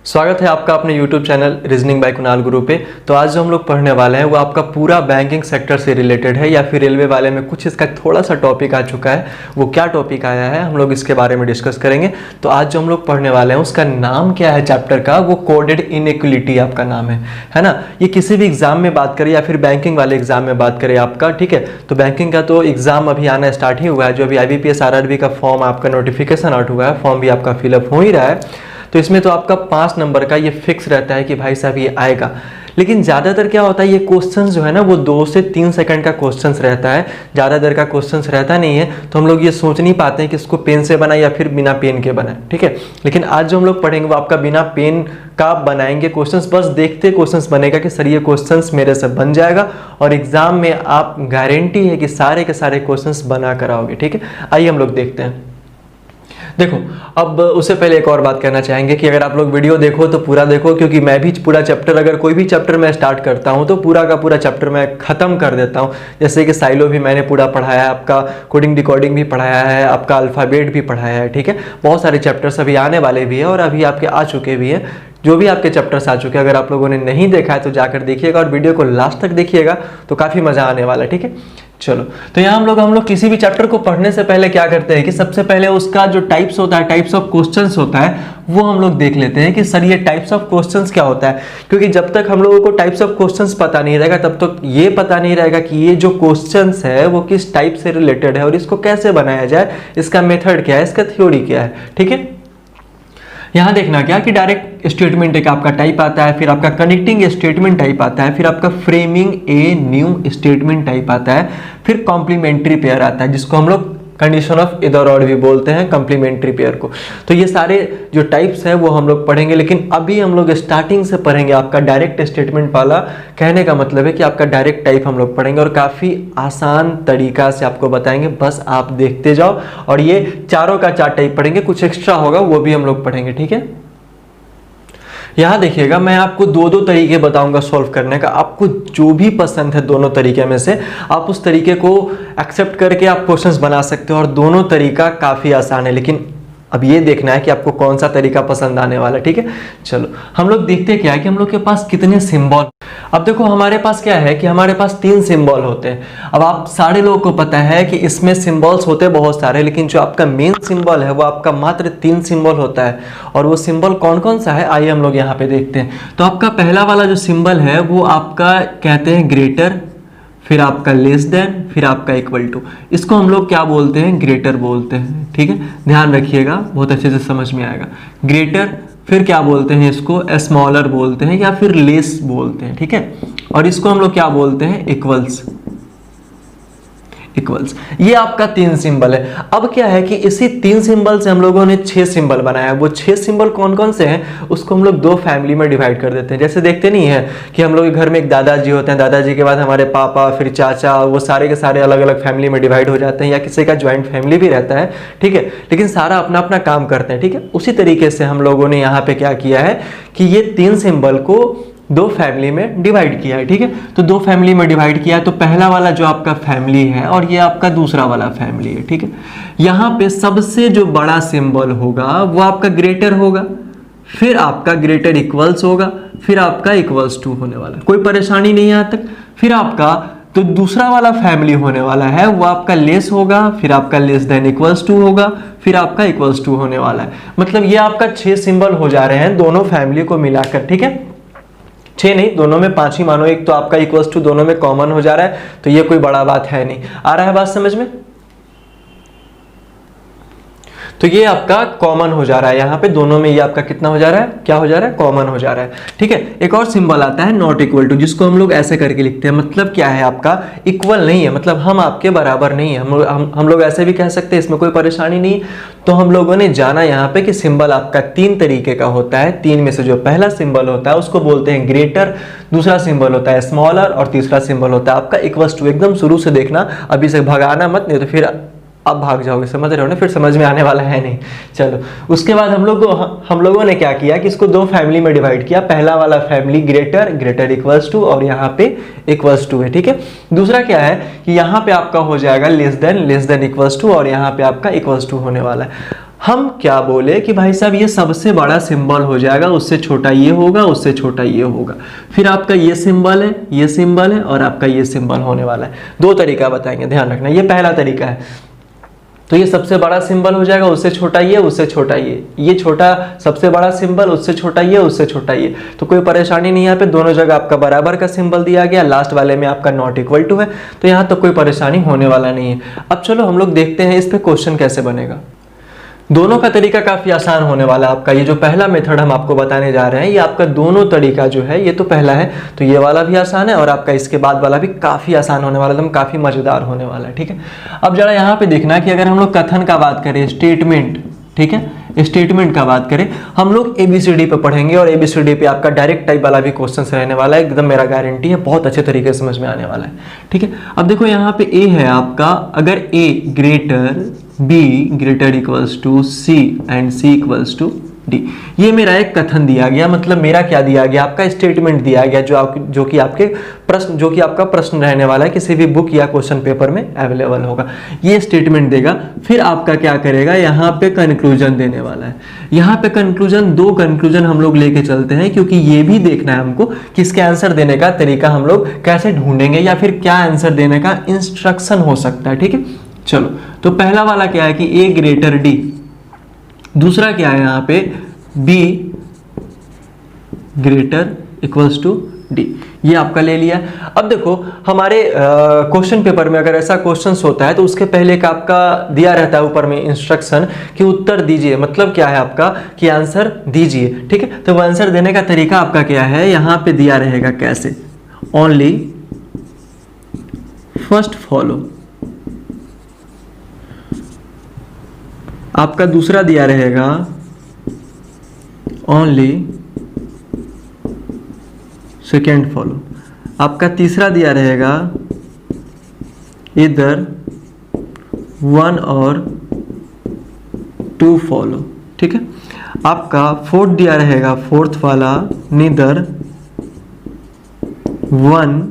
स्वागत है आपका अपने YouTube channel reasoning bye Kunal गुरु पे। तो आज जो हम लोग पढ़ने वाले हैं वो आपका पूरा बैंकिंग सेक्टर से रिलेटेड है, या फिर रेलवे वाले में कुछ इसका थोड़ा सा टॉपिक आ चुका है। वो क्या टॉपिक आया है हम लोग इसके बारे में डिस्कस करेंगे। तो आज जो हम लोग पढ़ने वाले हैं उसका नाम क्या है चैप्टर का, वो कोडेड इनइक्वलिटी आपका नाम है ना। ये किसी भी एग्जाम में बात करें या फिर बैंकिंग वाले एग्जाम में बात करें आपका, ठीक है। तो बैंकिंग का तो एग्जाम अभी आना स्टार्ट ही हुआ है, जो अभी IBPS RRB का फॉर्म आपका नोटिफिकेशन आउट हुआ है, फॉर्म भी आपका फिलअप हो ही रहा है। तो इसमें तो आपका 5 नंबर का ये फिक्स रहता है कि भाई साहब ये आएगा। लेकिन ज़्यादातर क्या होता है, ये क्वेश्चंस जो है ना वो 2 से 3 सेकंड का क्वेश्चंस रहता है, ज़्यादा देर का क्वेश्चंस रहता नहीं है। तो हम लोग ये सोच नहीं पाते हैं कि इसको पेन से बनाए या फिर बिना पेन के बनाए, ठीक है। लेकिन आज जो हम लोग पढ़ेंगे वो आपका बिना पेन का बनाएंगे क्वेश्चंस, बस देखते क्वेश्चंस बनेगा कि सर ये क्वेश्चंस मेरे से बन जाएगा, और एग्जाम में आप गारंटी है कि सारे के सारे क्वेश्चंस बना कर आओगे, ठीक है। आइए हम लोग देखते हैं। देखो, अब उससे पहले एक और बात कहना चाहेंगे कि अगर आप लोग वीडियो देखो तो पूरा देखो, क्योंकि मैं भी पूरा चैप्टर, अगर कोई भी चैप्टर मैं स्टार्ट करता हूं तो पूरा का पूरा चैप्टर मैं खत्म कर देता हूं। जैसे कि साइलो भी मैंने पूरा पढ़ाया है, आपका कोडिंग डिकोडिंग भी पढ़ाया है, आपका अल्फ़ाबेट भी पढ़ाया है, ठीक है। बहुत सारे चैप्टर्स अभी आने वाले भी है और अभी आपके आ चुके भी हैं। जो भी आपके चैप्टर्स आ चुके हैं, अगर आप लोगों ने नहीं देखा है तो जाकर देखिएगा और वीडियो को लास्ट तक देखिएगा, तो काफ़ी मज़ा आने वाला है, ठीक है। चलो, तो यहाँ हम लोग किसी भी चैप्टर को पढ़ने से पहले क्या करते हैं कि सबसे पहले उसका जो टाइप्स होता है, टाइप्स ऑफ क्वेश्चंस होता है, वो हम लोग देख लेते हैं कि सर ये टाइप्स ऑफ क्वेश्चंस क्या होता है। क्योंकि जब तक हम लोगों को टाइप्स ऑफ क्वेश्चंस पता नहीं रहेगा तब तक ये पता नहीं रहेगा कि ये जो क्वेश्चंस है वो किस टाइप से रिलेटेड है और इसको कैसे बनाया जाए, इसका मेथड क्या है, इसका थ्योरी क्या है, ठीक है। यहाँ देखना क्या कि डायरेक्ट स्टेटमेंट एक आपका टाइप आता है, फिर आपका कनेक्टिंग स्टेटमेंट टाइप आता है, फिर आपका framing a new statement type आता है, फिर कॉम्प्लीमेंट्री पेयर आता है, जिसको हम लोग कंडीशन ऑफ इधर और भी बोलते हैं, कॉम्प्लीमेंट्री पेयर को। तो ये सारे जो टाइप्स हैं वो हम लोग पढ़ेंगे, लेकिन अभी हम लोग स्टार्टिंग से पढ़ेंगे आपका डायरेक्ट स्टेटमेंट वाला। कहने का मतलब है कि आपका डायरेक्ट टाइप हम लोग पढ़ेंगे और काफ़ी आसान तरीका से आपको बताएंगे, बस आप देखते जाओ। और ये चारों का 4 टाइप पढ़ेंगे, कुछ एक्स्ट्रा होगा वो भी हम लोग पढ़ेंगे, ठीक है। यहाँ देखिएगा, मैं आपको 2 तरीके बताऊंगा सॉल्व करने का। आपको जो भी पसंद है दोनों तरीके में से आप उस तरीके को एक्सेप्ट करके आप क्वेश्चंस बना सकते हो, और दोनों तरीका काफ़ी आसान है। लेकिन अब ये देखना है कि आपको कौन सा तरीका पसंद आने वाला है, ठीक है। चलो हम लोग देखते क्या है कि हम लोग के पास कितने सिंबल। अब देखो हमारे पास क्या है कि हमारे पास 3 सिंबल होते हैं। अब आप सारे लोगों को पता है कि इसमें सिंबल्स होते हैं बहुत सारे, लेकिन जो आपका मेन सिंबल है वो आपका मात्र 3 सिंबल होता है। और वो सिंबल कौन कौन सा है, आइए हम लोग यहाँ पे देखते हैं। तो आपका पहला वाला जो सिंबल है वो आपका कहते हैं ग्रेटर, फिर आपका लेस देन, फिर आपका इक्वल टू। इसको हम लोग क्या बोलते हैं, ग्रेटर बोलते हैं, ठीक है। ध्यान रखिएगा, बहुत अच्छे से समझ में आएगा। ग्रेटर, फिर क्या बोलते हैं इसको, स्मॉलर बोलते हैं या फिर लेस बोलते हैं, ठीक है। और इसको हम लोग क्या बोलते हैं, इक्वल्स। इक्वल्स, ये आपका 3 सिंबल है। अब क्या है कि इसी 3 सिंबल से हम लोगों ने 6 सिंबल बनाया। वो 6 सिंबल कौन कौन से हैं उसको हम लोग 2 फैमिली में डिवाइड कर देते हैं। जैसे देखते नहीं है कि हम लोग के घर में एक दादाजी होते हैं, दादाजी के बाद हमारे पापा, फिर चाचा, वो सारे के सारे अलग अलग फैमिली में डिवाइड हो जाते हैं, या किसी का ज्वाइंट फैमिली भी रहता है, ठीक है। लेकिन सारा अपना अपना काम करते हैं, ठीक है। उसी तरीके से हम लोगों ने यहाँ पे क्या किया है कि ये 3 सिंबल को 2 फैमिली में डिवाइड किया है, ठीक है। तो 2 फैमिली में डिवाइड किया है, तो पहला वाला जो आपका फैमिली है और ये आपका दूसरा वाला फैमिली है, ठीक है। यहाँ पे सबसे जो बड़ा सिंबल होगा वो आपका ग्रेटर होगा, फिर आपका ग्रेटर इक्वल्स होगा, फिर आपका इक्वल्स टू होने वाला है। कोई परेशानी नहीं यहाँ तक। फिर आपका तो दूसरा वाला फैमिली होने वाला है वो आपका लेस होगा, फिर आपका लेस देन इक्वल्स टू होगा, फिर आपका इक्वल्स टू होने वाला है। मतलब ये आपका 6 सिंबल हो जा रहे हैं दोनों फैमिली को मिलाकर, ठीक है। 6 नहीं, दोनों में 5 ही मानो, एक तो आपका इक्वल्स टू दोनों में कॉमन हो जा रहा है, तो ये कोई बड़ा बात है नहीं। आ रहा है बात समझ में। तो ये आपका कॉमन हो जा रहा है, यहाँ पे दोनों में ये आपका कितना हो जा रहा है, क्या हो जा रहा है, कॉमन हो जा रहा है, ठीक है। एक और सिंबल आता है नॉट इक्वल टू, जिसको हम लोग ऐसे करके लिखते हैं। मतलब क्या है, आपका इक्वल नहीं है, मतलब हम आपके बराबर नहीं है। हम लोग ऐसे भी कह सकते हैं, इसमें कोई परेशानी नहीं। तो हम लोगों ने जाना यहाँ पे कि सिंबल आपका 3 तरीके का होता है। 3 में से जो पहला सिंबल होता है उसको बोलते हैं ग्रेटर, दूसरा सिंबल होता है स्मॉलर, और तीसरा सिंबल होता है आपका इक्वल्स टू। एकदम शुरू से देखना, अभी से भगाना मत, नहीं तो फिर अब भाग जाओगे, समझ रहे हो ना, फिर समझ में आने वाला है नहीं। चलो, उसके बाद हम लोगों ने क्या किया कि इसको 2 फैमिली में डिवाइड किया। पहला वाला family greater, greater equals to, और यहाँ पे इक्वल्स टू है, ठीक है। दूसरा क्या है कि यहाँ पे आपका हो जाएगा लेस देन इक्वल्स टू, और यहाँ पे आपका इक्वल्स टू होने वाला है। हम क्या बोले कि भाई साहब ये सबसे बड़ा सिंबल हो जाएगा, उससे छोटा ये होगा, उससे छोटा ये होगा, फिर आपका ये सिंबल है, ये सिंबल है और आपका ये सिंबल होने वाला है। दो तरीका बताएंगे, ध्यान रखना, ये पहला तरीका है। तो ये सबसे बड़ा सिंबल हो जाएगा, उससे छोटा ये, उससे छोटा ये छोटा सबसे बड़ा सिंबल, उससे छोटा ये, उससे छोटा ये। तो कोई परेशानी नहीं है, यहाँ पे दोनों जगह आपका बराबर का सिंबल दिया गया, लास्ट वाले में आपका नॉट इक्वल टू है, तो यहाँ तक कोई परेशानी होने वाला नहीं है। अब चलो हम लोग देखते हैं इस पे क्वेश्चन कैसे बनेगा। दोनों का तरीका काफी आसान होने वाला है आपका। ये जो पहला मेथड हम आपको बताने जा रहे हैं, ये आपका दोनों तरीका जो है, ये तो पहला है, तो ये वाला भी आसान है और आपका इसके बाद वाला भी काफी आसान होने वाला है, एकदम काफी मजेदार होने वाला है। ठीक है, अब जरा यहाँ पे देखना कि अगर हम लोग कथन का बात करें, स्टेटमेंट, ठीक है, स्टेटमेंट का बात करें, हम लोग ABCD पे पढ़ेंगे और ABCD पे आपका डायरेक्ट टाइप वाला भी क्वेश्चन रहने वाला है, एकदम मेरा गारंटी है, बहुत अच्छे तरीके से समझ में आने वाला है। ठीक है, अब देखो यहाँ पे A है आपका, अगर A greater B greater equals to C and C equals to D, ये मेरा एक कथन दिया गया, मतलब मेरा क्या दिया गया, आपका स्टेटमेंट दिया गया, जो कि आपके प्रश्न, जो कि आपका प्रश्न रहने वाला है, किसी भी बुक या क्वेश्चन पेपर में अवेलेबल होगा, ये स्टेटमेंट देगा। फिर आपका क्या करेगा, यहाँ पे कंक्लूजन देने वाला है। यहाँ पे कंक्लूजन, दो कंक्लूजन हम लोग लेके चलते हैं, क्योंकि ये भी देखना है हमको कि इसके आंसर देने का तरीका हम लोग कैसे ढूंढेंगे, या फिर क्या आंसर देने का इंस्ट्रक्शन हो सकता है। ठीक है, चलो, तो पहला वाला क्या है कि A ग्रेटर D, दूसरा क्या है यहाँ पे B greater equals to D, ये आपका ले लिया। अब देखो हमारे क्वेश्चन पेपर में अगर ऐसा क्वेश्चन होता है तो उसके पहले का आपका दिया रहता है ऊपर में इंस्ट्रक्शन कि उत्तर दीजिए, मतलब क्या है आपका कि आंसर दीजिए। ठीक है, तो वो आंसर देने का तरीका आपका क्या है, यहाँ पे दिया रहेगा कैसे, ओनली फर्स्ट फॉलो, आपका दूसरा दिया रहेगा ओनली सेकेंड फॉलो, आपका तीसरा दिया रहेगा इधर वन और टू फॉलो। ठीक है, आपका फोर्थ दिया रहेगा, फोर्थ वाला neither one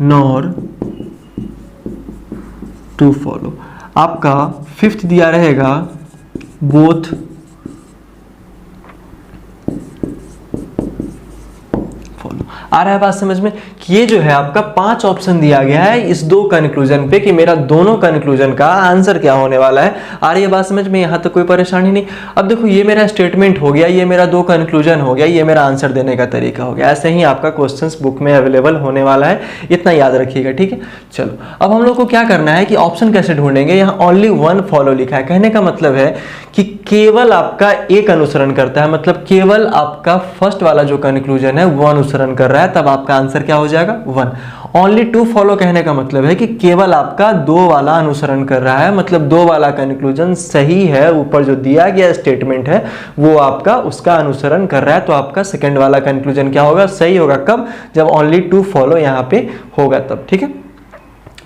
nor two follow. आपका फिफ्थ दिया रहेगा बोथ फॉलो। आ रहा है बात समझ में कि ये जो है आपका 5 ऑप्शन दिया गया है इस दो कंक्लूजन पे कि मेरा दोनों कंक्लूजन का आंसर क्या होने वाला है। आ रही है बात समझ में, यहां तक कोई परेशानी नहीं। अब देखो ये मेरा स्टेटमेंट हो गया, ये मेरा दो कंक्लूजन हो गया, ये मेरा आंसर देने का तरीका हो गया। ऐसे ही आपका क्वेश्चंस बुक में अवेलेबल होने वाला है, इतना याद रखिएगा। ठीक है, चलो अब हम लोग को क्या करना है कि ऑप्शन कैसे ढूंढेंगे। यहाँ ओनली वन फॉलो लिखा है, कहने का मतलब है कि केवल आपका एक अनुसरण करता है, मतलब केवल आपका फर्स्ट वाला जो कंक्लूजन है वो अनुसरण कर रहा है, तब आपका आंसर क्या हो जाएगा, वन। ओनली टू फॉलो कहने का मतलब है कि केवल आपका दो वाला अनुसरण कर रहा है, मतलब दो वाला कंक्लूजन सही है, ऊपर जो दिया गया स्टेटमेंट है वो आपका उसका अनुसरण कर रहा है, तो आपका सेकंड वाला कंक्लूजन क्या होगा, सही होगा। कब, जब ओनली टू फॉलो यहाँ पे होगा तब। ठीक है,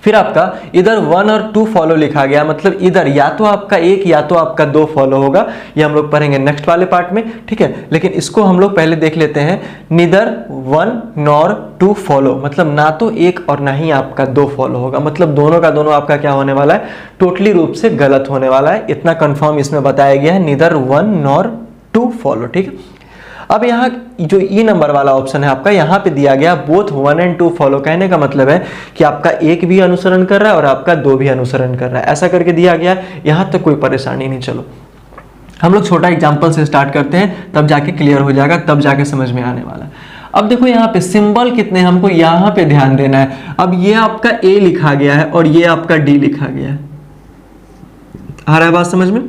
फिर आपका इधर वन और टू फॉलो लिखा गया, मतलब इधर या तो आपका एक या तो आपका दो फॉलो होगा, ये हम लोग पढ़ेंगे नेक्स्ट वाले पार्ट में। ठीक है, लेकिन इसको हम लोग पहले देख लेते हैं। Neither one nor two follow, मतलब ना तो एक और ना ही आपका दो फॉलो होगा, मतलब दोनों का दोनों आपका क्या होने वाला है, टोटली रूप से गलत होने वाला है। इतना कंफर्म इसमें बताया गया है, neither one nor two follow. ठीक है, अब यहाँ जो ई नंबर वाला ऑप्शन है आपका, यहाँ पे दिया गया both one and two follow, कहने का मतलब है कि आपका एक भी अनुसरण कर रहा है और आपका दो भी अनुसरण कर रहा है, ऐसा करके दिया गया। यहाँ तक कोई परेशानी नहीं। चलो हम लोग छोटा एग्जांपल से स्टार्ट करते हैं, तब जाके क्लियर हो जाएगा, तब जाके समझ में आने वाला है। अब देखो यहाँ पे सिंबल कितने, हमको यहाँ पे ध्यान देना है। अब ये आपका ए लिखा गया है और ये आपका डी लिखा गया है, आ रहा है बात समझ में।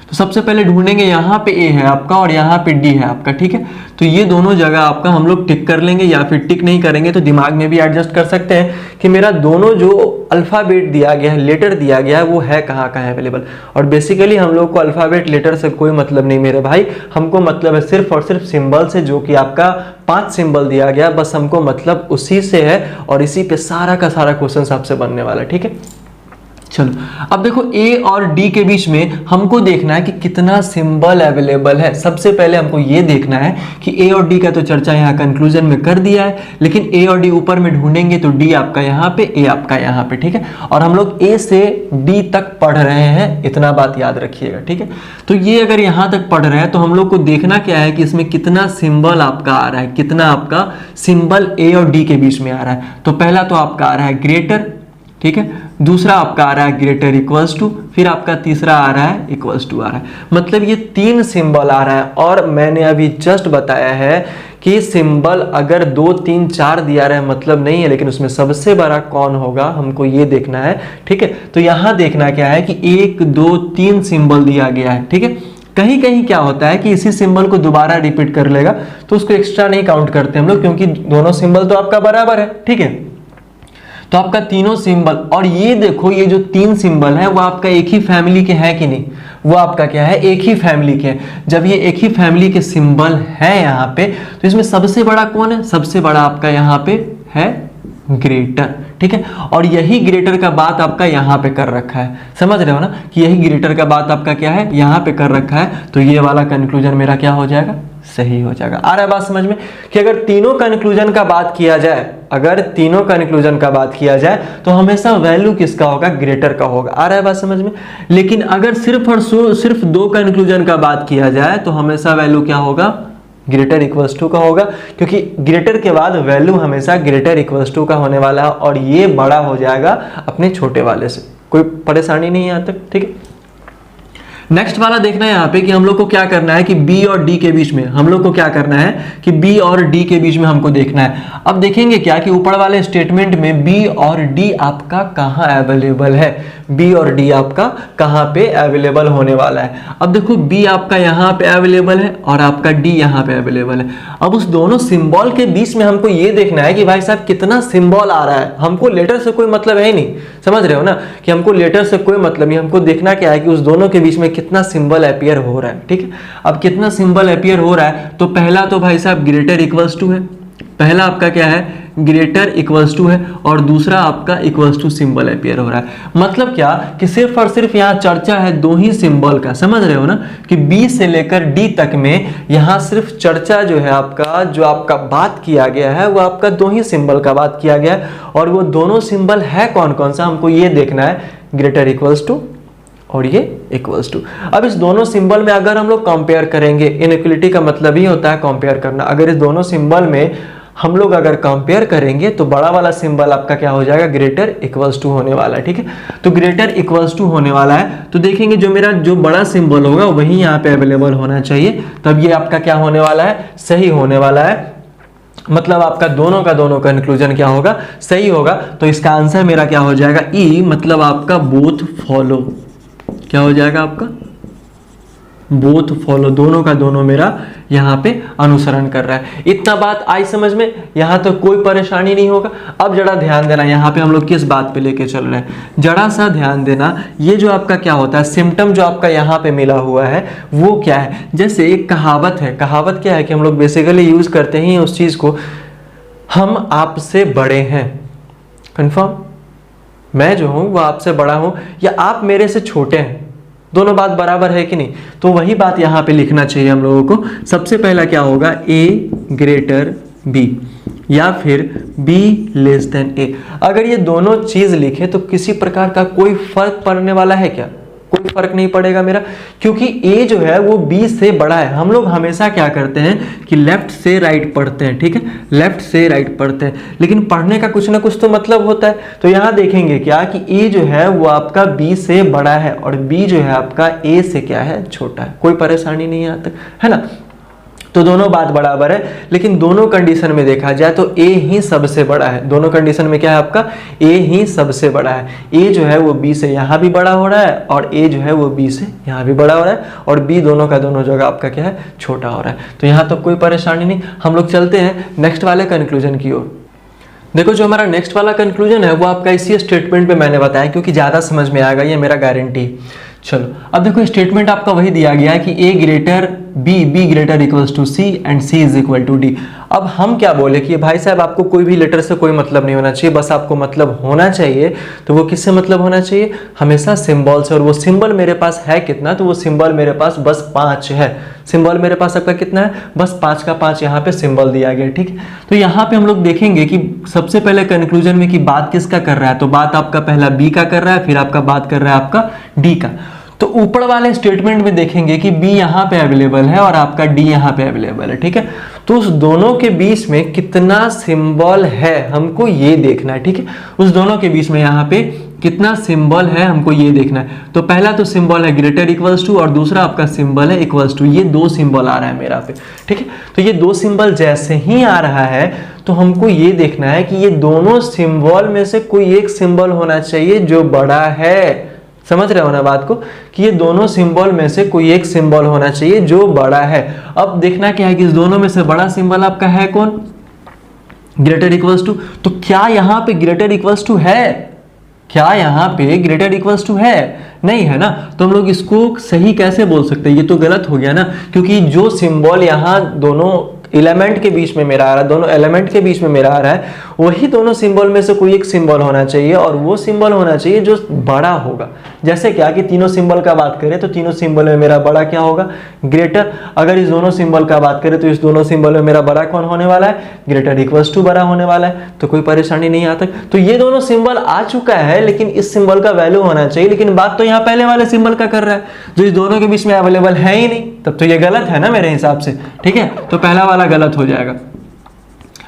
तो सबसे पहले ढूंढेंगे, यहाँ पे ए है आपका और यहाँ पे डी है आपका। ठीक है, तो ये दोनों जगह आपका हम लोग टिक कर लेंगे, या फिर टिक नहीं करेंगे तो दिमाग में भी एडजस्ट कर सकते हैं कि मेरा दोनों जो अल्फाबेट दिया गया है, लेटर दिया गया है, वो है कहाँ कहाँ अवेलेबल। और बेसिकली हम लोग को अल्फाबेट लेटर से कोई मतलब नहीं मेरे भाई, हमको मतलब है सिर्फ और सिर्फ सिंबल से, जो कि आपका 5 सिंबल दिया गया, बस हमको मतलब उसी से है और इसी पे सारा का सारा क्वेश्चन आपसे बनने वाला है। ठीक है, चलो अब देखो ए और डी के बीच में हमको देखना है कि कितना सिंबल अवेलेबल है। सबसे पहले हमको ये देखना है कि ए और डी का तो चर्चा यहाँ कंक्लूजन में कर दिया है, लेकिन ए और डी ऊपर में ढूंढेंगे तो डी आपका यहाँ पे, ए आपका यहाँ पे, ठीक है। और हम लोग ए से डी तक पढ़ रहे हैं, इतना बात याद रखिएगा, ठीक है। तो ये अगर यहाँ तक पढ़ रहे हैं तो हम लोग को देखना क्या है कि इसमें कितना सिंबल आपका आ रहा है, कितना आपका सिंबल ए और डी के बीच में आ रहा है। तो पहला तो आपका आ रहा है ग्रेटर, ठीक है, दूसरा आपका आ रहा है ग्रेटर इक्वल्स टू, फिर आपका तीसरा आ रहा है इक्वल्स टू आ रहा है। मतलब ये 3 सिंबल आ रहा है। और मैंने अभी जस्ट बताया है कि सिंबल अगर 2 3 4 दिया रहा है मतलब नहीं है, लेकिन उसमें सबसे बड़ा कौन होगा हमको ये देखना है, ठीक है। तो यहां देखना क्या है कि 1 2 3 सिंबल दिया गया है, ठीक है। कहीं कहीं क्या होता है कि इसी सिंबल को दोबारा रिपीट कर लेगा तो उसको एक्स्ट्रा नहीं काउंट करते हम लोग, क्योंकि दोनों सिंबल तो आपका बराबर है, ठीक है। तो आपका तीनों सिंबल, और ये देखो ये जो 3 सिंबल है वो आपका एक ही फैमिली के हैं कि नहीं, वो आपका क्या है, एक ही फैमिली के हैं। जब ये एक ही फैमिली के सिंबल है यहाँ पे, तो इसमें सबसे बड़ा कौन है, सबसे बड़ा आपका यहाँ पे है ग्रेटर, ठीक है। और यही ग्रेटर का बात आपका यहाँ पे कर रखा है, समझ रहे हो ना कि यही ग्रेटर का बात आपका क्या है, यहाँ पे कर रखा है। तो ये वाला कंक्लूजन मेरा क्या हो जाएगा, सही हो जाएगा। आ रहा है बात समझ में कि अगर तीनों कंक्लूजन का बात किया जाए, अगर तीनों कंक्लूजन का बात किया जाए तो हमेशा वैल्यू किसका होगा, ग्रेटर का होगा। आ रहा है बात समझ में। लेकिन अगर सिर्फ और सिर्फ 2 कंक्लूजन का बात किया जाए तो हमेशा वैल्यू क्या होगा, ग्रेटर इक्वल्स टू का होगा, क्योंकि ग्रेटर के बाद वैल्यू हमेशा ग्रेटर इक्वल्स टू का होने वाला है और ये बड़ा हो जाएगा अपने छोटे वाले से। कोई परेशानी नहीं है यहाँ तक, ठीक है। नेक्स्ट वाला देखना है यहाँ पे कि हम लोग को क्या करना है कि बी और डी के बीच में हम लोग को क्या करना है कि बी और डी के बीच में हमको देखना है। अब देखेंगे क्या कि ऊपर वाले स्टेटमेंट में बी और डी आपका कहाँ अवेलेबल है, बी और डी आपका कहाँ पे अवेलेबल होने वाला है। अब देखो बी आपका यहाँ पे अवेलेबल है और आपका डी यहाँ पे अवेलेबल है। अब उस दोनों सिंबल के बीच में हमको ये देखना है कि भाई साहब कितना सिंबल आ रहा है। हमको लेटर से कोई मतलब है ही नहीं, समझ रहे हो ना कि हमको लेटर से कोई मतलब नहीं, हमको देखना क्या है कि उस दोनों के बीच में कितना सिंबल अपीयर हो रहा है, ठीक है। अब कितना सिंबल अपीयर हो रहा है, तो पहला तो भाई साहब ग्रेटर इक्वल्स टू है, पहला आपका क्या है ग्रेटर इक्वल्स टू है, और दूसरा आपका इक्वल्स टू सिंबल अपीयर हो रहा है। मतलब क्या कि सिर्फ और सिर्फ यहाँ चर्चा है 2 ही सिंबल का, समझ रहे हो ना कि बी से लेकर डी तक में यहाँ सिर्फ चर्चा जो है आपका, जो आपका बात किया गया है वो आपका 2 ही सिंबल का बात किया गया है। और वो दोनों सिंबल है कौन कौन सा, हमको ये देखना है, ग्रेटर इक्वल्स टू और ये इक्वल्स टू। अब इस दोनों सिंबल में अगर हम लोग कंपेयर करेंगे, इनइक्वलिटी का मतलब ही होता है कंपेयर करना। अगर इस दोनों सिंबल में हम लोग अगर कंपेयर करेंगे तो बड़ा वाला सिंबल आपका क्या हो जाएगा, ग्रेटर इक्वल्स टू होने वाला है, ठीक है। तो ग्रेटर इक्वल्स टू होने वाला है, तो देखेंगे जो मेरा जो बड़ा सिंबल होगा वही यहाँ पे अवेलेबल होना चाहिए, तब ये आपका क्या होने वाला है, सही होने वाला है। मतलब आपका दोनों का दोनों कंक्लूजन क्या होगा, सही होगा। तो इसका आंसर मेरा क्या हो जाएगा, ई, मतलब आपका बोथ फॉलो। क्या हो जाएगा आपका, बोथ फॉलो, दोनों का दोनों मेरा यहाँ पे अनुसरण कर रहा है। इतना बात आई समझ में, यहाँ तो कोई परेशानी नहीं होगा। अब जरा ध्यान देना, यहाँ पे हम लोग किस बात पे लेके चल रहे हैं, जरा सा ध्यान देना। ये जो आपका क्या होता है, सिम्टम जो आपका यहाँ पे मिला हुआ है वो क्या है, जैसे एक कहावत है। कहावत क्या है कि हम लोग बेसिकली यूज करते हैं उस चीज को, हम आपसे बड़े हैं, कंफर्म, मैं जो हूं वो आपसे बड़ा हूं या आप मेरे से छोटे हैं, दोनों बात बराबर है कि नहीं। तो वही बात यहां पे लिखना चाहिए हम लोगों को। सबसे पहला क्या होगा, ए ग्रेटर बी या फिर बी लेस देन ए। अगर ये दोनों चीज लिखे तो किसी प्रकार का कोई फर्क पड़ने वाला है क्या, कोई फर्क नहीं पड़ेगा मेरा, क्योंकि ए जो है वो बी से बड़ा है। हम लोग हमेशा क्या करते हैं कि लेफ्ट से राइट पढ़ते हैं, ठीक है, लेफ्ट से राइट पढ़ते हैं, लेकिन पढ़ने का कुछ ना कुछ तो मतलब होता है। तो यहाँ देखेंगे क्या कि ए जो है वो आपका बी से बड़ा है और बी जो है आपका ए से क्या है, छोटा है। कोई परेशानी नहीं है यहाँ तक, है ना। तो दोनों बात बराबर है, लेकिन दोनों कंडीशन में देखा जाए तो ए ही सबसे बड़ा है। दोनों कंडीशन में क्या है आपका, ए ही सबसे बड़ा है। ए जो है वो बी से यहाँ भी बड़ा हो रहा है और ए जो है वो बी से यहाँ भी बड़ा हो रहा है, और बी दोनों का दोनों जगह आपका क्या है, छोटा हो रहा है। तो यहाँ तो कोई परेशानी नहीं। हम लोग चलते हैं नेक्स्ट वाले कंक्लूजन की ओर। देखो जो हमारा नेक्स्ट वाला कंक्लूजन है वो आपका इसी स्टेटमेंट पे मैंने बताया, क्योंकि ज़्यादा समझ में आएगा, ये मेरा गारंटी। चलो अब देखो स्टेटमेंट आपका वही दिया गया है कि A greater B, B greater equals to C and C is equal to D. अब हम क्या बोले कि भाई साहब आपको कोई भी लेटर से कोई मतलब नहीं होना चाहिए, बस आपको मतलब होना चाहिए, तो वो किससे मतलब होना चाहिए? हमेशा सिंबल से। और वो सिंबल मेरे पास है कितना? तो वो सिंबल मेरे पास बस 5 है। सिंबल मेरे पास आपका कितना है? बस 5 का 5 यहाँ पे सिंबल दिया गया, ठीक है। तो यहाँ पे हम लोग देखेंगे कि सबसे पहले कंक्लूजन में कि बात किसका कर रहा है, तो बात आपका पहला बी का कर रहा है, फिर आपका बात कर रहा है आपका डी का। तो ऊपर वाले स्टेटमेंट में देखेंगे कि बी यहाँ पे अवेलेबल है और आपका डी यहाँ पे अवेलेबल है, ठीक है। तो उस दोनों के बीच में कितना सिंबल है हमको ये देखना है, ठीक है। उस दोनों के बीच में यहाँ पे कितना सिंबल है हमको ये देखना है। तो पहला तो सिंबल है ग्रेटर इक्वल्स टू और दूसरा आपका सिंबल है इक्वल्स टू। ये 2 सिंबल आ रहा है मेरा पे, ठीक है। तो ये 2 सिंबल जैसे ही आ रहा है तो हमको ये देखना है कि ये दोनों सिंबल में से कोई एक सिंबल होना चाहिए जो बड़ा है। समझ रहे हो ना बात को, कि ये दोनों सिंबल में से कोई एक सिंबल होना चाहिए जो बड़ा है। अब देखना क्या है कि इस दोनों में से बड़ा सिंबल आपका है कौन? Greater equals to. तो क्या यहाँ पे ग्रेटर इक्वल्स टू है? क्या यहाँ पे ग्रेटर इक्वल्स टू है? नहीं है ना। तो हम लोग इसको सही कैसे बोल सकते हैं? ये तो गलत हो गया ना, क्योंकि जो सिंबल यहाँ दोनों एलिमेंट के बीच में मेरा आ रहा है, दोनों एलिमेंट के बीच में मेरा आ रहा है, वही दोनों सिंबल में से कोई एक सिंबल होना चाहिए और वो सिंबल होना चाहिए जो बड़ा होगा। जैसे क्या कि तीनों सिंबल का बात करें तो तीनों सिंबल में मेरा बड़ा क्या होगा? ग्रेटर। अगर इस दोनों सिंबल का बात करें तो इस दोनों सिंबल में मेरा बड़ा कौन होने वाला है? ग्रेटर इक्वल्स टू बड़ा होने वाला है। तो कोई परेशानी नहीं आता। तो ये दोनों सिंबल आ चुका है, लेकिन इस सिंबल का वैल्यू होना चाहिए। लेकिन बात तो यहाँ पहले वाले सिंबल का कर रहा है जो इस दोनों के बीच में अवेलेबल है ही नहीं, तब तो ये गलत है ना मेरे हिसाब से, ठीक है। तो पहला वाला गलत हो जाएगा।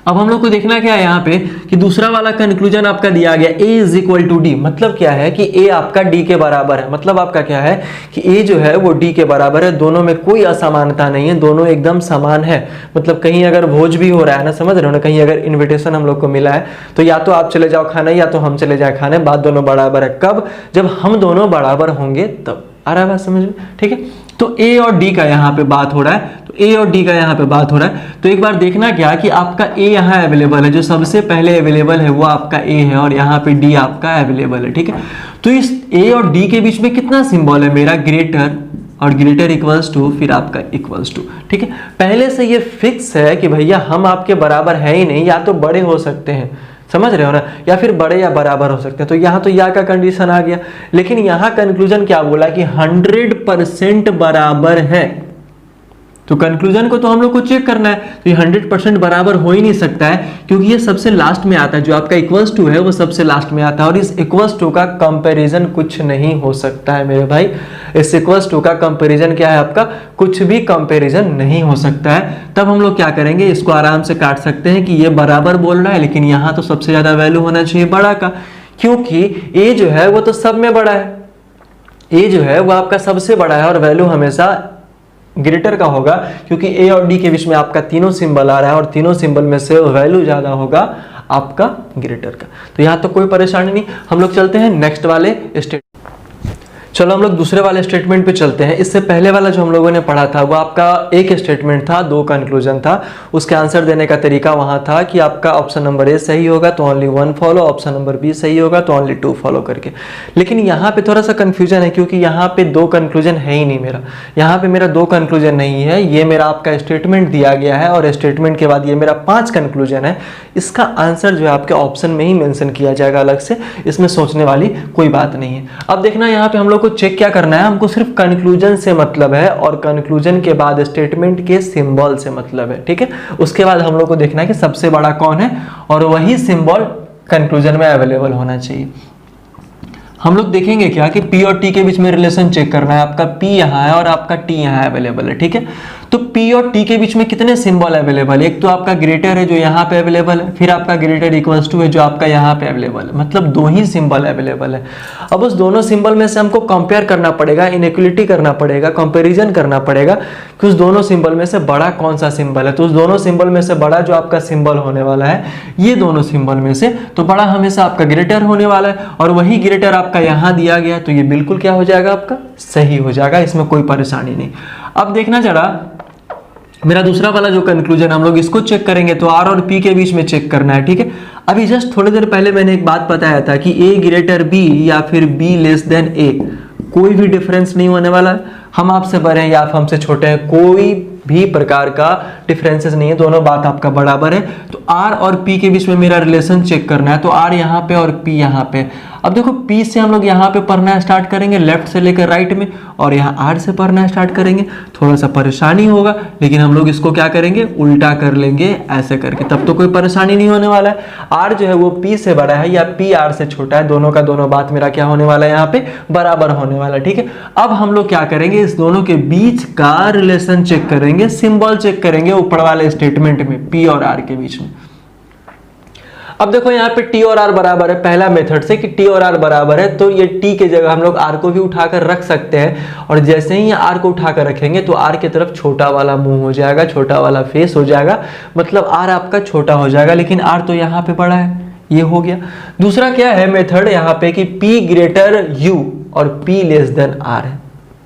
अब हम लोग को देखना क्या है यहाँ पे कि दूसरा वाला कंक्लूजन आपका दिया गया a is equal to D. मतलब क्या है कि a आपका d के बराबर है। मतलब आपका क्या है कि a जो है वो d के बराबर है। दोनों में कोई असमानता नहीं है, दोनों एकदम समान है। मतलब कहीं अगर भोज भी हो रहा है ना, समझ रहे हो ना, कहीं अगर इन्विटेशन हम लोग को मिला है तो या तो आप चले जाओ खाने या तो हम चले जाए खाने, बात दोनों बराबर है। कब? जब हम दोनों बराबर होंगे तब। आ रहा है बात समझ में, ठीक है। तो a और d का यहाँ पे बात हो रहा है, तो a और d का यहाँ पे बात हो रहा है। तो एक बार देखना क्या कि आपका a यहाँ अवेलेबल है, जो सबसे पहले अवेलेबल है वो आपका a है और यहाँ पे d आपका अवेलेबल है, ठीक है। तो इस a और d के बीच में कितना सिंबल है मेरा? ग्रेटर, और ग्रेटर इक्वल्स टू फिर आपका इक्वल्स टू, ठीक है। पहले से ये फिक्स है कि भैया हम आपके बराबर है ही नहीं, या तो बड़े हो सकते हैं, समझ रहे हो ना, या फिर बड़े या बराबर हो सकते हैं। तो यहाँ तो या का कंडीशन आ गया। लेकिन यहाँ कंक्लूजन क्या बोला कि 100% बराबर है। तो कंक्लूजन को तो हम लोग को चेक करना है। तो ये 100% बराबर हो ही नहीं सकता है, क्योंकि ये सबसे लास्ट में आता है। जो आपका इक्वल्स टू है वो सबसे लास्ट में आता है, और इस इक्वल्स टू का कंपैरिजन कुछ नहीं हो सकता है मेरे भाई। इस इक्वल्स टू का कंपैरिजन क्या है आपका? कुछ भी कंपैरिजन नहीं हो सकता है। तब हम लोग क्या करेंगे, इसको आराम से काट सकते हैं कि ये बराबर बोल रहा है, लेकिन यहाँ तो सबसे ज्यादा वैल्यू होना चाहिए बड़ा का, क्योंकि ए जो है वो तो सब में बड़ा है। ए जो है वो आपका सबसे बड़ा है और वैल्यू हमेशा ग्रेटर का होगा, क्योंकि ए और डी के बीच में आपका तीनों सिंबल आ रहा है और तीनों सिंबल में से वैल्यू ज्यादा होगा आपका ग्रेटर का। तो यहाँ तो कोई परेशानी नहीं। हम लोग चलते हैं नेक्स्ट वाले स्टेटमेंट। चलो हम लोग दूसरे वाले स्टेटमेंट पे चलते हैं। इससे पहले वाला जो हम लोगों ने पढ़ा था वो आपका एक स्टेटमेंट था, 2 कंक्लूजन था। उसके आंसर देने का तरीका वहां था कि आपका ऑप्शन नंबर ए सही होगा तो only 1 follow, option number B सही होगा तो ओनली 2 फॉलो करके। लेकिन यहाँ पे थोड़ा सा कंफ्यूजन है, क्योंकि यहाँ पे 2 कंक्लूजन है ही नहीं मेरा। यहाँ पे मेरा 2 कंक्लूजन नहीं है, ये मेरा आपका स्टेटमेंट दिया गया है और स्टेटमेंट के बाद ये मेरा 5 कंक्लूजन है। इसका आंसर जो है आपके ऑप्शन में ही मेंशन किया जाएगा अलग से, इसमें सोचने वाली कोई बात नहीं है। अब देखना यहाँ पे हम लोग को चेक क्या करना है, हमको सिर्फ कंक्लूजन से मतलब है और कंक्लूजन के बाद स्टेटमेंट के सिंबल से मतलब है, ठीक है। उसके बाद हम लोग को देखना है कि सबसे बड़ा कौन है और वही सिंबल कंक्लूजन में अवेलेबल होना चाहिए। हम लोग देखेंगे क्या कि P और T के बीच में रिलेशन चेक करना है। आपका P यहाँ है और आपका T यहाँ अवेलेबल है, ठीक है। तो P और T के बीच में कितने सिंबल अवेलेबल है? एक तो आपका ग्रेटर है जो यहाँ पे अवेलेबल है, फिर आपका ग्रेटर इक्वल्स टू है जो आपका यहाँ पे अवेलेबल है। मतलब 2 ही सिंबल अवेलेबल है। अब उस दोनों सिंबल में से हमको कंपेयर करना पड़ेगा, इनइक्वलिटी करना पड़ेगा, कंपेरिजन करना पड़ेगा कि उस दोनों सिंबल में से बड़ा कौन सा सिंबल है। तो उस दोनों सिंबल में से बड़ा जो आपका सिंबल होने वाला है, ये दोनों सिंबल में से तो बड़ा हमेशा आपका ग्रेटर होने वाला है, और वही ग्रेटर आपका यहाँ दिया गया, तो ये बिल्कुल क्या हो जाएगा आपका? सही हो जाएगा, इसमें कोई परेशानी नहीं। अब देखना जरा मेरा दूसरा वाला जो कंक्लूजन, हम लोग इसको चेक करेंगे तो R और P के बीच में चेक करना है, ठीक है। अभी जस्ट थोड़ी देर पहले मैंने एक बात बताया था कि A ग्रेटर B या फिर B लेस देन A, कोई भी डिफरेंस नहीं होने वाला है। हम आपसे बड़े हैं या आप हमसे छोटे हैं, कोई भी प्रकार का डिफरेंसेस नहीं है, दोनों बात आपका बराबर है। तो R और P के बीच में मेरा रिलेशन चेक करना है, तो R यहाँ पे और P यहाँ पे। अब देखो P से हम लोग यहाँ पे पढ़ना स्टार्ट करेंगे लेफ्ट से लेकर राइट में, और यहाँ R से पढ़ना स्टार्ट करेंगे। थोड़ा सा परेशानी होगा, लेकिन हम लोग इसको क्या करेंगे, उल्टा कर लेंगे ऐसे करके, तब तो कोई परेशानी नहीं होने वाला है। R जो है वो P से बड़ा है या P R से छोटा है, दोनों का दोनों बात मेरा क्या होने वाला है, यहाँ पे बराबर होने वाला है। ठीक है, अब हम लोग क्या करेंगे, इस दोनों के बीच का रिलेशन चेक करेंगे, सिंबल चेक करेंगे ऊपर वाले स्टेटमेंट में P और R के बीच में। अब देखो यहाँ पे T और R बराबर है, पहला मेथड से कि T और R बराबर है, तो ये T के जगह हम लोग R को भी उठाकर रख सकते हैं, और जैसे ही R को उठाकर रखेंगे तो R की तरफ छोटा वाला मुंह हो जाएगा, छोटा वाला फेस हो जाएगा, मतलब R आपका छोटा हो जाएगा, लेकिन R तो यहाँ पे बड़ा है, ये हो गया। दूसरा क्या है मेथड यहाँ पे कि P ग्रेटर U और P लेस देन R है,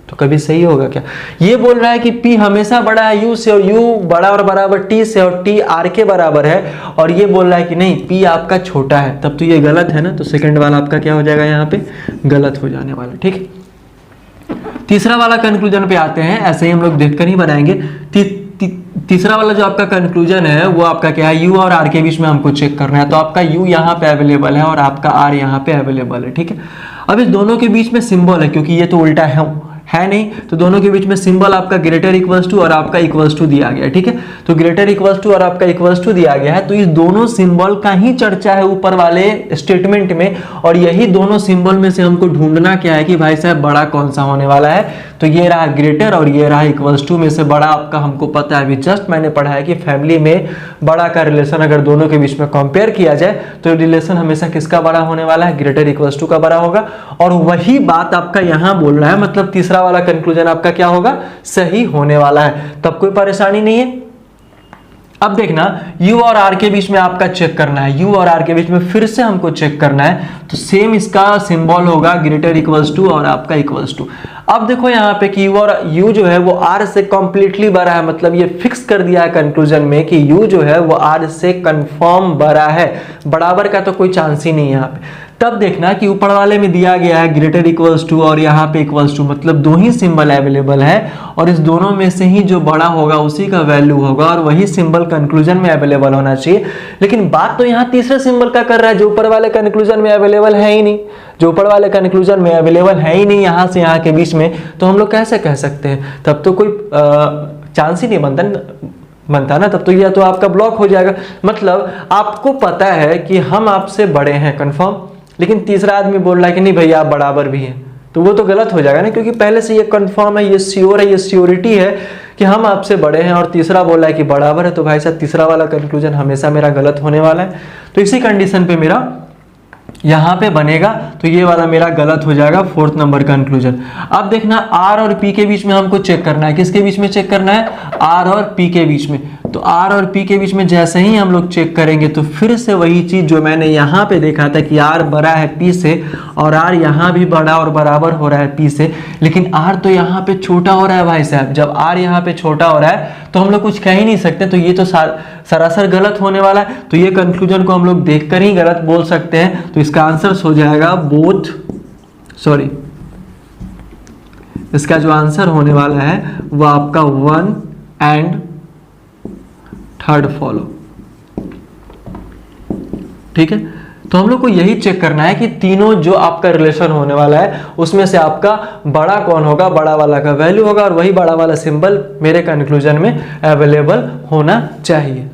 तो कभी सही होगा क्या? ये बोल रहा है कि P हमेशा बड़ा है U से, और U बड़ा और बराबर T से, और T R के बराबर है, और ये बोल रहा है कि नहीं P आपका छोटा है, तब तो ये गलत है ना, तो सेकंड वाला आपका क्या हो जाएगा, यहाँ पे गलत हो जाने वाला। ठीक है, तीसरा वाला कंक्लूजन पे आते हैं, ऐसे ही हम लोग देखकर ही बनाएंगे। तीसरा वाला जो आपका कंक्लूजन है वो आपका क्या है, U और R के बीच में हमको चेक करना है, तो आपका U यहाँ पे अवेलेबल है और आपका R यहाँ पे अवेलेबल है। ठीक है, अब इस दोनों के बीच में सिंबल है, क्योंकि ये तो उल्टा है नहीं, तो दोनों के बीच में सिंबल आपका ग्रेटर इक्वल्स टू और आपका इक्वल्स टू दिया गया है। ठीक है, तो ग्रेटर इक्वल्स टू और आपका इक्वल्स टू दिया गया है, तो इस दोनों सिंबल का ही चर्चा है ऊपर वाले स्टेटमेंट में, और यही दोनों सिंबल में से हमको ढूंढना क्या है कि भाई साहब बड़ा कौन सा होने वाला है। तो ये रहा ग्रेटर और ये रहा इक्वल्स टू, में से बड़ा आपका हमको पता है, अभी जस्ट मैंने पढ़ा है कि फैमिली में बड़ा का रिलेशन अगर दोनों के बीच में कंपेयर किया जाए तो रिलेशन हमेशा किसका बड़ा होने वाला है, ग्रेटर इक्वल्स टू का बड़ा होगा, और वही बात आपका यहाँ बोल रहा है, मतलब तीसरा वाला कंक्लूजन आपका क्या होगा, सही होने वाला है, तब कोई परेशानी नहीं है। अब देखना U और R के बीच में आपका चेक करना है, U और R के बीच में फिर से हमको चेक करना है, तो सेम इसका सिंबल होगा ग्रेटर इक्वल्स टू और आपका इक्वल्स टू। अब देखो यहाँ पे कि U जो है वो R से कंप्लीटली बड़ा है, मतलब ये फिक्स कर दिया है कंक्लूजन में कि U जो है वो R से कंफर्म बड़ा है, बराबर का तो कोई चांस ही नहीं है यहाँ पे। तब देखना कि ऊपर वाले में दिया गया है ग्रेटर इक्वल्स टू और यहाँ पे इक्वल्स टू, मतलब दो ही सिंबल अवेलेबल है, और इस दोनों में से ही जो बड़ा होगा उसी का वैल्यू होगा, और वही सिंबल कंक्लूजन में अवेलेबल होना चाहिए। लेकिन बात तो यहाँ तीसरे सिंबल का कर रहा है, जो ऊपर वाले कंक्लूजन में अवेलेबल है ही नहीं, जो ऊपर वाले कंक्लूजन में अवेलेबल है ही नहीं यहाँ से यहाँ के बीच में, तो हम लोग कैसे कह सकते हैं, तब तो कोई चांस ही नहीं बनता ना, तब तो यह तो आपका ब्लॉक हो जाएगा। मतलब आपको पता है कि हम आपसे बड़े हैं कंफर्म, लेकिन तीसरा आदमी बोल रहा है कि नहीं भैया आप बराबर भी हैं, तो वो तो गलत हो जाएगा ना, क्योंकि पहले से ये कंफर्म है, ये श्योर है, ये श्योरिटी है कि हम आपसे बड़े हैं, और तीसरा बोल रहा है कि बराबर है, तो भाई साहब तीसरा वाला कंक्लूजन हमेशा मेरा गलत होने वाला है। तो इसी कंडीशन पे मेरा यहाँ पे बनेगा, तो ये वाला मेरा गलत हो जाएगा, फोर्थ नंबर कंक्लूजन। अब देखना R और P के बीच में हमको चेक करना है, किसके बीच में चेक करना है, R और P के बीच में। तो R और P के बीच में जैसे ही हम लोग चेक करेंगे तो फिर से वही चीज जो मैंने यहाँ पे देखा था कि R बड़ा है P से, और R यहाँ भी बड़ा और बराबर हो रहा है P से, लेकिन R तो यहाँ पे छोटा हो रहा है भाई साहब। जब R यहाँ पे छोटा हो रहा है तो हम लोग कुछ कह ही नहीं सकते, तो ये तो सरासर गलत होने वाला है, तो ये कंक्लूजन को हम लोग देखकर ही गलत बोल सकते हैं। तो इसका आंसर हो जाएगा इसका जो आंसर होने वाला है वो आपका 1 एंड 3rd फॉलो। ठीक है, तो हम लोग को यही चेक करना है कि तीनों जो आपका रिलेशन होने वाला है उसमें से आपका बड़ा कौन होगा, बड़ा वाला का वैल्यू होगा, और वही बड़ा वाला सिंबल मेरे कंक्लूजन में अवेलेबल होना चाहिए।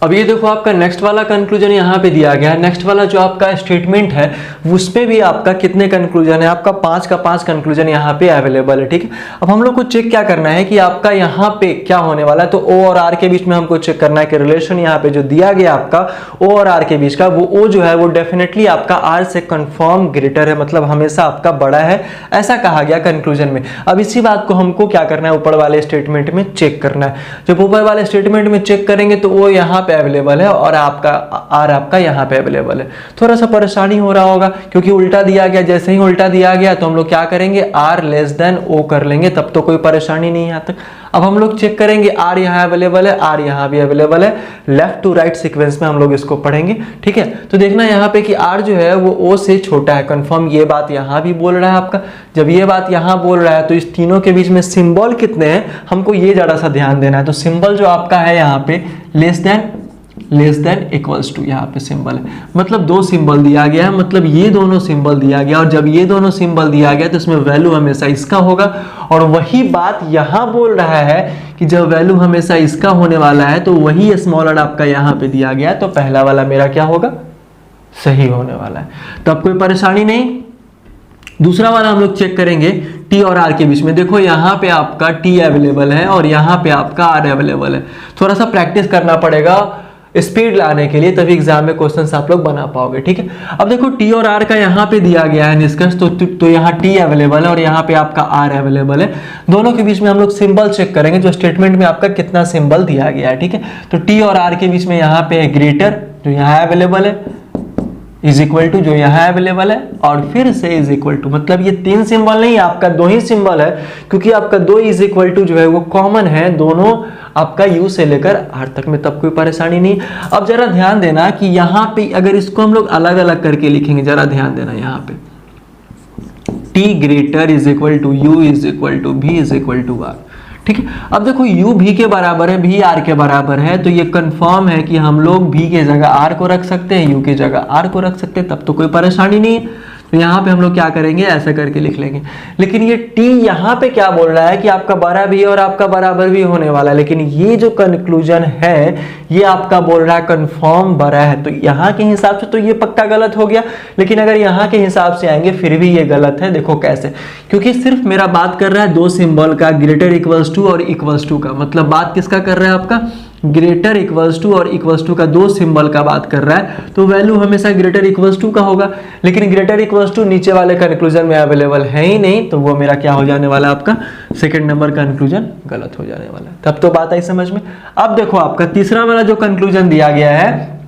अब ये देखो आपका नेक्स्ट वाला कंक्लूजन यहाँ पे दिया गया है। नेक्स्ट वाला जो आपका स्टेटमेंट है उसमें भी आपका कितने कंक्लूजन है, आपका 5 का 5 कंक्लूजन यहाँ पे अवेलेबल है। ठीक है, अब हम लोग को चेक क्या करना है कि आपका यहाँ पे क्या होने वाला है, तो O और R के बीच में हमको चेक करना है कि रिलेशन यहाँ पे जो दिया गया आपका O और R के बीच का, वो O जो है वो डेफिनेटली आपका R से कंफर्म ग्रेटर है, मतलब हमेशा आपका बड़ा है, ऐसा कहा गया कंक्लूजन में। अब इसी बात को हमको क्या करना है, ऊपर वाले स्टेटमेंट में चेक करना है। जब ऊपर वाले स्टेटमेंट में चेक करेंगे तो वो यहाँ अवेलेबल है और आपका R आपका यहाँ पे अवेलेबल है। थोड़ा सा परेशानी हो रहा होगा क्योंकि उल्टा दिया गया, जैसे ही उल्टा दिया गया तो हम लोग क्या करेंगे, R लेस देन O कर लेंगे, तब तो कोई परेशानी नहीं है। यहाँ तक अब हम लोग चेक करेंगे आर यहाँ अवेलेबल है, आर यहाँ भी अवेलेबल है, लेफ्ट टू राइट सीक्वेंस में हम लोग इसको पढ़ेंगे, ठीक है। तो देखना यहाँ पे कि आर जो है वो ओ से छोटा है, कंफर्म ये बात यहाँ भी बोल रहा है आपका। जब ये बात यहाँ बोल रहा है तो इस तीनों के बीच में सिंबल कितने हैं हमको ये जरा सा ध्यान देना है। तो सिंबल जो आपका है यहाँ पे लेस देन इक्वल्स टू, यहाँ पे सिंबल है, मतलब दो सिंबल दिया गया है, मतलब ये दोनों सिंबल दिया गया, और जब ये दोनों सिंबल दिया गया तो इसमें वैल्यू हमेशा इसका होगा। और वही बात यहाँ बोल रहा है कि जब वैल्यू हमेशा इसका होने वाला है तो वही स्मॉलर आपका यहाँ पे दिया गया, तो पहला वाला मेरा क्या होगा, सही होने वाला है। तो अब कोई परेशानी नहीं। दूसरा वाला हम लोग चेक करेंगे टी और आर के बीच में। देखो यहाँ पे आपका टी अवेलेबल है और यहाँ पे आपका आर अवेलेबल है। थोड़ा सा प्रैक्टिस करना पड़ेगा स्पीड लाने के लिए, तभी एग्जाम में क्वेश्चंस आप लोग बना पाओगे, ठीक है। अब देखो टी और आर का यहाँ पे दिया गया है निष्कर्ष, तो यहाँ टी अवेलेबल है और यहाँ पे आपका आर अवेलेबल है। दोनों के बीच में हम लोग सिंबल चेक करेंगे, जो स्टेटमेंट में आपका कितना सिंबल दिया गया है, ठीक है। तो टी और आर के बीच में यहाँ पे ग्रेटर जो यहाँ अवेलेबल है इज इक्वल टू जो यहाँ अवेलेबल है, और फिर से इज इक्वल टू, मतलब ये तीन सिंबल नहीं, आपका दो ही सिंबल है, क्योंकि आपका दो इज इक्वल टू जो है वो कॉमन है दोनों आपका यू से लेकर आर तक में, तब कोई परेशानी नहीं। अब जरा ध्यान देना कि यहाँ पे अगर इसको हम लोग अलग अलग करके लिखेंगे, जरा ध्यान देना यहाँ पे T greater is equal to U is equal to भी इज इक्वल टू आर, ठीक है। अब देखो u भी के बराबर है, भी r के बराबर है, तो ये कंफर्म है कि हम लोग v के जगह r को रख सकते हैं, u के जगह r को रख सकते हैं, तब तो कोई परेशानी नहीं है। तो यहाँ पे हम लोग क्या करेंगे, ऐसा करके लिख लेंगे। लेकिन ये t यहाँ पे क्या बोल रहा है कि आपका बड़ा भी है और आपका बराबर भी होने वाला है, लेकिन ये जो कंक्लूजन है ये आपका बोल रहा है कंफर्म बड़ा है, तो यहाँ के हिसाब से तो ये पक्का गलत हो गया। लेकिन अगर यहाँ के हिसाब से आएंगे फिर भी ये गलत है। देखो कैसे, क्योंकि सिर्फ मेरा बात कर रहा है दो सिंबल का, ग्रेटर इक्वल्स टू और इक्वल्स टू का, मतलब बात किसका कर रहा है, आपका ग्रेटर इक्वल्स टू और इक्वल्स टू का, दो सिंबल का बात कर रहा है, तो वैल्यू हमेशा ग्रेटर इक्वल्स टू का होगा। लेकिन ग्रेटर इक्वल्स टू नीचे वाले कंक्लूजन में अवेलेबल है ही नहीं, तो वो मेरा क्या हो जाने वाला है, आपका सेकंड नंबर कंक्लूजन गलत हो जाने वाला है। तब तो बात आई समझ में। अब देखो आपका तीसरा वाला जो कंक्लूजन दिया गया है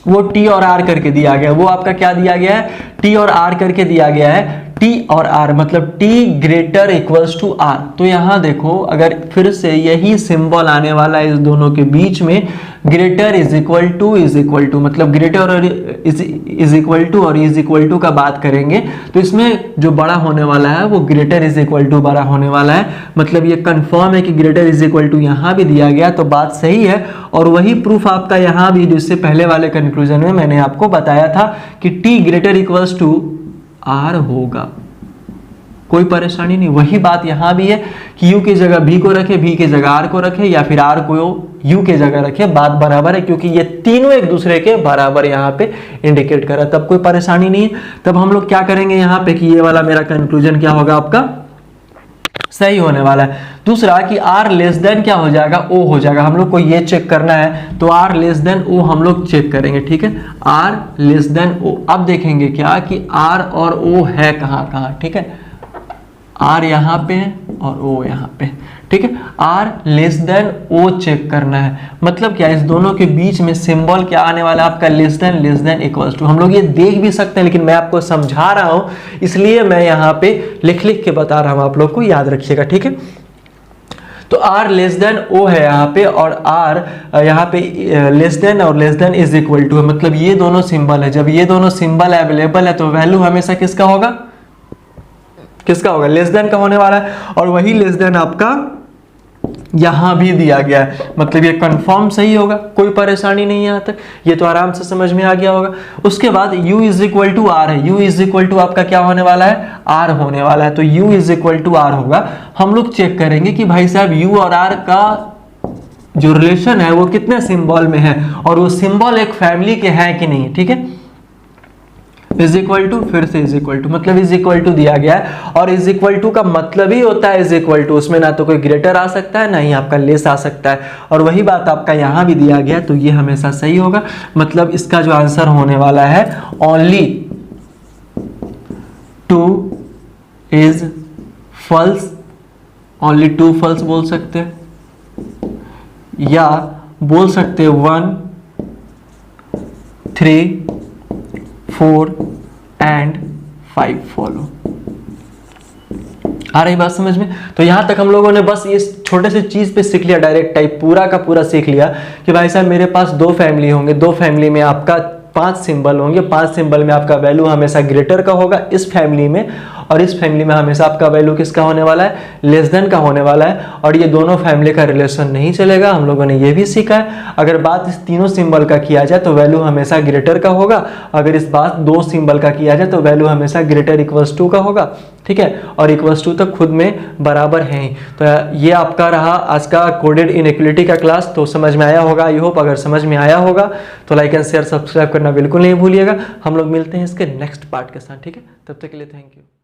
वो टी और आर करके दिया गया, वो आपका क्या दिया गया है, टी और आर करके दिया गया है, टी और आर मतलब T greater equals to R. तो यहाँ देखो अगर फिर से यही सिंबल आने वाला है इस दोनों के बीच में, ग्रेटर इज इक्वल टू मतलब ग्रेटर और इज इक्वल टू और इज इक्वल टू का बात करेंगे, तो इसमें जो बड़ा होने वाला है वो ग्रेटर इज इक्वल टू बड़ा होने वाला है, मतलब ये कंफर्म है कि ग्रेटर इज इक्वल टू यहाँ भी दिया गया, तो बात सही है। और वही प्रूफ आपका यहाँ भी, जिससे पहले वाले कंक्लूजन में मैंने आपको बताया था कि T greater equals to R होगा, कोई परेशानी नहीं। वही बात यहाँ भी है कि u की जगह v को रखे, v की जगह r को रखे, या फिर r को u के जगह रखे, बात बराबर है, क्योंकि ये तीनों एक दूसरे के बराबर यहाँ पे इंडिकेट कर रहा है, तब कोई परेशानी नहीं है। तब हम लोग क्या करेंगे यहाँ पे कि ये वाला मेरा कंक्लूजन क्या होगा, आपका सही होने वाला है। दूसरा कि r लेस देन क्या हो जाएगा, o हो जाएगा। हम लोग को ये चेक करना है, तो r लेस देन o हम लोग चेक करेंगे, ठीक है, r लेस देन o। अब देखेंगे क्या कि r और o है कहाँ कहाँ, ठीक है, r यहाँ पे है और o यहाँ पे, ठीक है। r less than o check करना है, मतलब क्या, इस दोनों के बीच में सिंबल क्या आने वाला है, आपका लेस देन इक्वल्स टू। हम लोग ये देख भी सकते हैं, लेकिन मैं आपको समझा रहा हूं, इसलिए मैं यहाँ पे लिख लिख के बता रहा हूं, आप लोग को याद रखिएगा, ठीक है। तो r लेस देन o है यहाँ पे, और r यहाँ पे लेस देन और less than is equal to है, मतलब ये दोनों सिंबल है। जब ये दोनों सिंबल अवेलेबल है तो वैल्यू हमेशा किसका होगा, लेस देन का होने वाला है। और वही लेस देन आपका यहां भी दिया गया है, मतलब ये कंफर्म सही होगा, कोई परेशानी नहीं है यहाँ तक, ये तो आराम से समझ में आ गया होगा। उसके बाद u is equal to R है, u इज इक्वल टू आपका क्या होने वाला है, r होने वाला है, तो u is equal to r होगा। हम लोग चेक करेंगे कि भाई साहब u और r का जो रिलेशन है वो कितने सिंबल में है, और वो सिंबल एक फैमिली के हैं कि नहीं, ठीक है। इज इक्वल टू, फिर से इज इक्वल टू, मतलब इज इक्वल टू दिया गया है, और इज इक्वल टू का मतलब ही होता है इज इक्वल टू, उसमें ना तो कोई ग्रेटर आ सकता है ना ही आपका लेस आ सकता है। और वही बात आपका यहाँ भी दिया गया, तो ये हमेशा सही होगा, मतलब इसका जो आंसर होने वाला है only 2 is false, only 2 false बोल सकते हैं, या बोल सकते हैं 1 3 4 एंड 5 फॉलो। आ रही बात समझ में? तो यहाँ तक हम लोगों ने बस ये छोटे से चीज़ पे सीख लिया, डायरेक्ट टाइप पूरा का पूरा सीख लिया कि भाई साहब मेरे पास 2 फैमिली होंगे, 2 फैमिली में आपका 5 सिंबल होंगे, 5 सिंबल में आपका वैल्यू हमेशा ग्रेटर का होगा इस फैमिली में, और इस फैमिली में हमेशा आपका वैल्यू किसका होने वाला है, लेस देन का होने वाला है। और ये दोनों फैमिली का रिलेशन नहीं चलेगा, हम लोगों ने ये भी सीखा है। अगर बात इस तीनों सिंबल का किया जाए तो वैल्यू हमेशा ग्रेटर का होगा, अगर इस बात 2 सिंबल का किया जाए तो वैल्यू हमेशा ग्रेटर इक्वल्स टू का होगा, ठीक है, और इक्वल्स टू तक खुद में बराबर है ही। तो ये आपका रहा आज का कोडेड इनइक्वालिटी का क्लास। तो समझ में आया होगा, आई होप। अगर समझ में आया होगा तो लाइक एंड शेयर सब्सक्राइब करना बिल्कुल नहीं भूलिएगा। हम लोग मिलते हैं इसके नेक्स्ट पार्ट के साथ, ठीक है, तब तक के लिए थैंक यू।